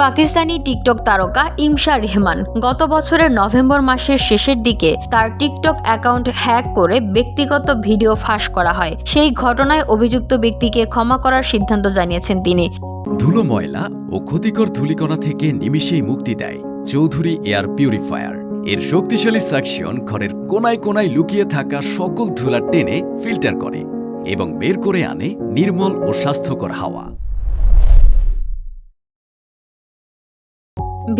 Pakistani TikTok তারকা ইমশা রেহমান গত বছরের নভেম্বর মাসের শেষের দিকে তার টিকটক অ্যাকাউন্ট হ্যাক করে ব্যক্তিগত ভিডিও ফাঁস করা হয়। সেই ঘটনায় অভিযুক্ত ব্যক্তিকে ক্ষমা করার সিদ্ধান্ত জানিয়েছেন তিনি। ধুলো, ময়লা ও ক্ষতিকর ধূলিকণা থেকে নিমিষেই মুক্তি দেয় চৌধুরী এয়ার পিউরিফায়ার। এর শক্তিশালী সাকশন ঘরের কোনায় কোনায় লুকিয়ে থাকা সকল ধুলা টেনে ফিল্টার করে এবং বের করে আনে নির্মল ও স্বাস্থ্যকর হাওয়া।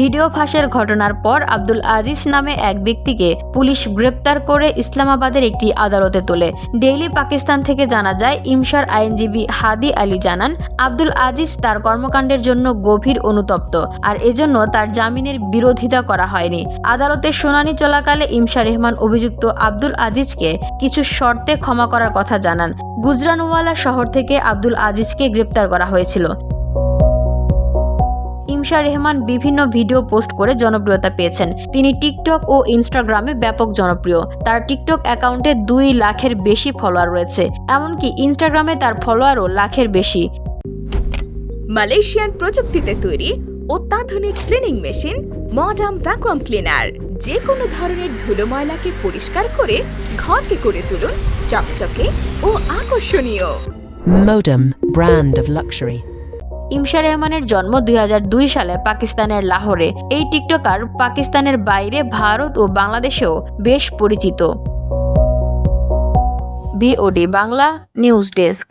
ভিডিও ফাঁসের ঘটনার পর আব্দুল আজিজ নামে এক ব্যক্তিকে পুলিশ গ্রেপ্তার করে ইসলামাবাদের একটি আদালতে তোলে। ডেইলি পাকিস্তান থেকে জানা যায়, ইমশার আইনজীবী হাদি আলী জানান, আব্দুল আজিজ তার কর্মকাণ্ডের জন্য গভীর অনুতপ্ত, আর এজন্য তার জামিনের বিরোধিতা করা হয়নি। আদালতের শুনানি চলাকালে ইমশা রেহমান অভিযুক্ত আব্দুল আজিজকে কিছু শর্তে ক্ষমা করার কথা জানান। গুজরানওয়ালা শহর থেকে আব্দুল আজিজকে গ্রেপ্তার করা হয়েছিল। ইমশা রেহমান বিভিন্ন ভিডিও পোস্ট করে জনপ্রিয়তা পেয়েছেন। তিনি টিকটক ও ইনস্টাগ্রামে ব্যাপক জনপ্রিয়। তার টিকটক অ্যাকাউন্টে 2 লাখের বেশি ফলোয়ার রয়েছে, এমনকি ইনস্টাগ্রামে তার ফলোয়ারও লাখের বেশি। মালয়েশিয়ান প্রযুক্তিতে তৈরি অত্যাধুনিক cleaning machine modern vacuum cleaner যে কোনো ধরনের ধুলো ময়লাকে পরিষ্কার করে ঘরকে করে তুলুন চকচকে ও আকর্ষণীয়। Modem, brand of luxury. ইমশা রেহমানের জন্ম 2002 সালে পাকিস্তানের লাহোরে। এই টিকটকার পাকিস্তানের বাইরে ভারত ও বাংলাদেশেও বেশ পরিচিত। BOD Bangla news desk.